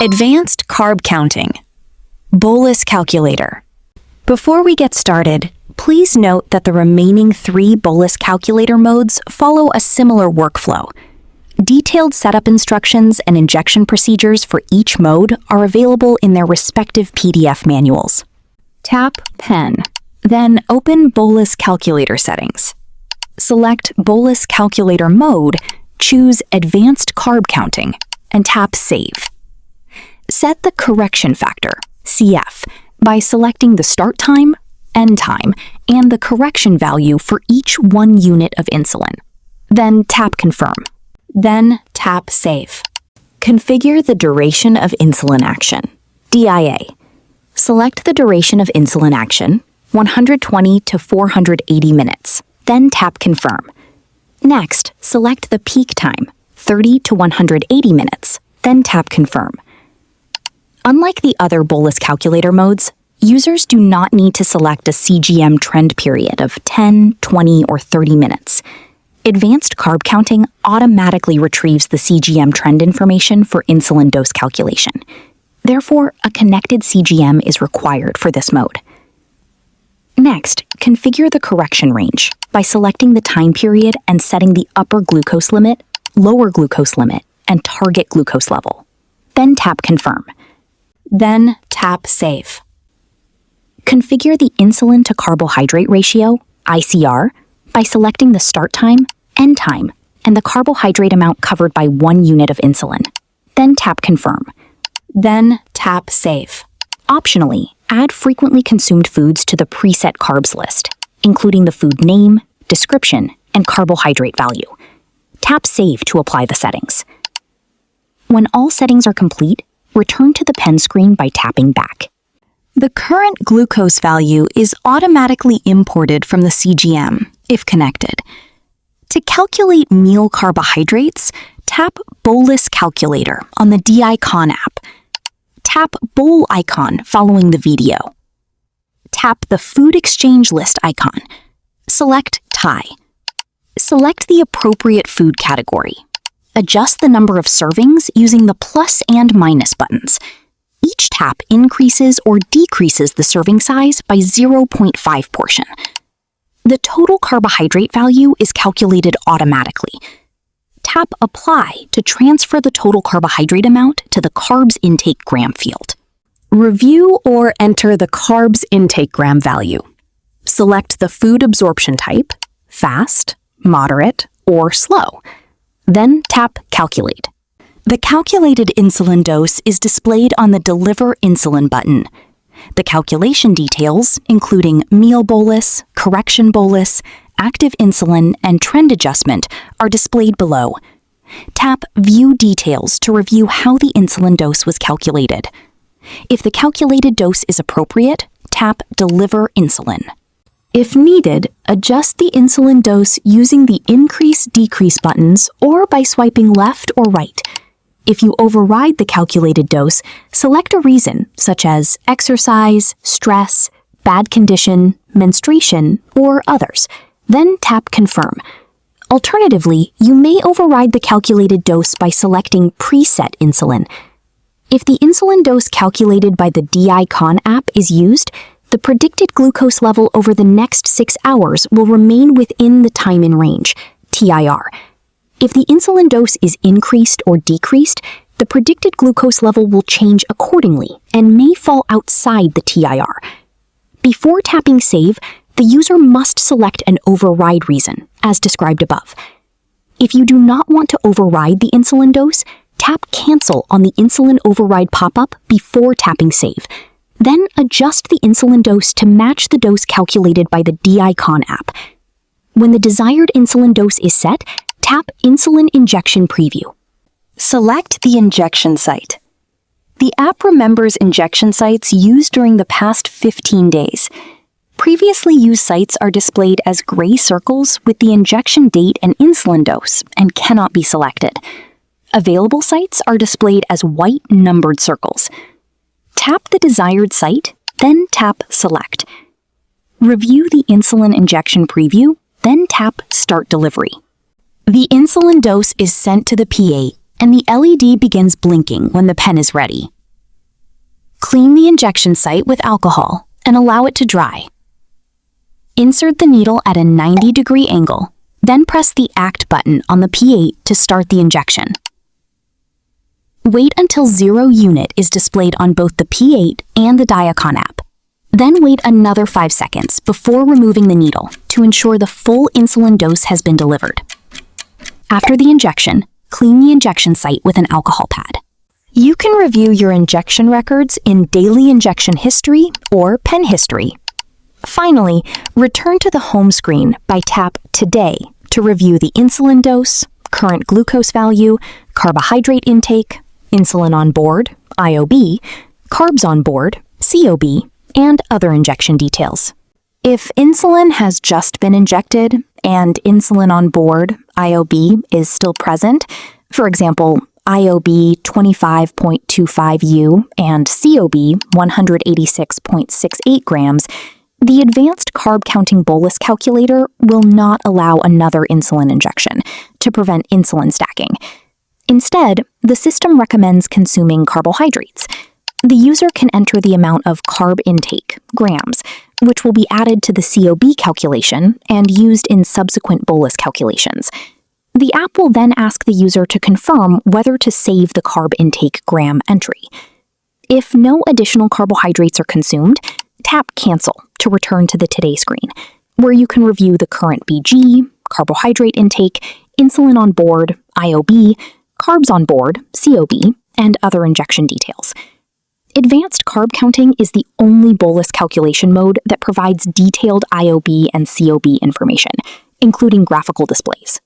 Advanced Carb Counting. Bolus Calculator. Before we get started, please note that the remaining 3 Bolus Calculator modes follow a similar workflow. Detailed setup instructions and injection procedures for each mode are available in their respective PDF manuals. Tap Pen, then open Bolus Calculator settings. Select Bolus Calculator mode, choose Advanced Carb Counting, and tap Save. Set the correction factor, CF, by selecting the start time, end time, and the correction value for each 1 unit of insulin. Then tap Confirm. Then tap Save. Configure the duration of insulin action, DIA. Select the duration of insulin action, 120 to 480 minutes. Then tap Confirm. Next, select the peak time, 30 to 180 minutes. Then tap Confirm. Unlike the other Bolus Calculator modes, users do not need to select a CGM trend period of 10, 20, or 30 minutes. Advanced Carb Counting automatically retrieves the CGM trend information for insulin dose calculation. Therefore, a connected CGM is required for this mode. Next, configure the correction range by selecting the time period and setting the upper glucose limit, lower glucose limit, and target glucose level. Then tap Confirm. Then tap Save. Configure the insulin to carbohydrate ratio, ICR, by selecting the start time, end time, and the carbohydrate amount covered by 1 unit of insulin. Then tap Confirm. Then tap Save. Optionally, add frequently consumed foods to the preset carbs list, including the food name, description, and carbohydrate value. Tap Save to apply the settings. When all settings are complete, return to the pen screen by tapping back. The current glucose value is automatically imported from the CGM, if connected. To calculate meal carbohydrates, tap Bolus Calculator on the DICON app. Tap Bowl icon following the video. Tap the Food Exchange List icon. Select Thai. Select the appropriate food category. Adjust the number of servings using the plus and minus buttons. Each tap increases or decreases the serving size by 0.5 portion. The total carbohydrate value is calculated automatically. Tap Apply to transfer the total carbohydrate amount to the carbs intake gram field. Review or enter the carbs intake gram value. Select the food absorption type, fast, moderate, or slow. Then tap Calculate. The calculated insulin dose is displayed on the Deliver Insulin button. The calculation details, including meal bolus, correction bolus, active insulin, and trend adjustment, are displayed below. Tap View Details to review how the insulin dose was calculated. If the calculated dose is appropriate, tap Deliver Insulin. If needed, adjust the insulin dose using the Increase/Decrease buttons or by swiping left or right. If you override the calculated dose, select a reason such as exercise, stress, bad condition, menstruation, or others. Then tap Confirm. Alternatively, you may override the calculated dose by selecting Preset Insulin. If the insulin dose calculated by the DICON app is used, the predicted glucose level over the next 6 hours will remain within the time in range, TIR. If the insulin dose is increased or decreased, the predicted glucose level will change accordingly and may fall outside the TIR. Before tapping Save, the user must select an override reason, as described above. If you do not want to override the insulin dose, tap Cancel on the insulin override pop-up before tapping Save. Then adjust the insulin dose to match the dose calculated by the DICON app. When the desired insulin dose is set, tap Insulin Injection Preview. Select the injection site. The app remembers injection sites used during the past 15 days. Previously used sites are displayed as gray circles with the injection date and insulin dose and cannot be selected. Available sites are displayed as white numbered circles. Tap the desired site, then tap Select. Review the insulin injection preview, then tap Start Delivery. The insulin dose is sent to the PA and the LED begins blinking when the pen is ready. Clean the injection site with alcohol and allow it to dry. Insert the needle at a 90-degree angle, then press the ACT button on the P8 to start the injection. Wait until 0 unit is displayed on both the P8 and the Diacon app. Then wait another 5 seconds before removing the needle to ensure the full insulin dose has been delivered. After the injection, clean the injection site with an alcohol pad. You can review your injection records in Daily Injection History or Pen History. Finally, return to the home screen by tap Today to review the insulin dose, current glucose value, carbohydrate intake, insulin on board, IOB, carbs on board, COB, and other injection details. If insulin has just been injected and insulin on board, IOB, is still present, for example, IOB 25.25U and COB 186.68 grams, the advanced carb counting bolus calculator will not allow another insulin injection to prevent insulin stacking. Instead, the system recommends consuming carbohydrates. The user can enter the amount of carb intake, grams, which will be added to the COB calculation and used in subsequent bolus calculations. The app will then ask the user to confirm whether to save the carb intake gram entry. If no additional carbohydrates are consumed, tap Cancel to return to the Today screen, where you can review the current BG, carbohydrate intake, insulin on board, IOB, carbs on board, COB, and other injection details. Advanced carb counting is the only bolus calculation mode that provides detailed IOB and COB information, including graphical displays.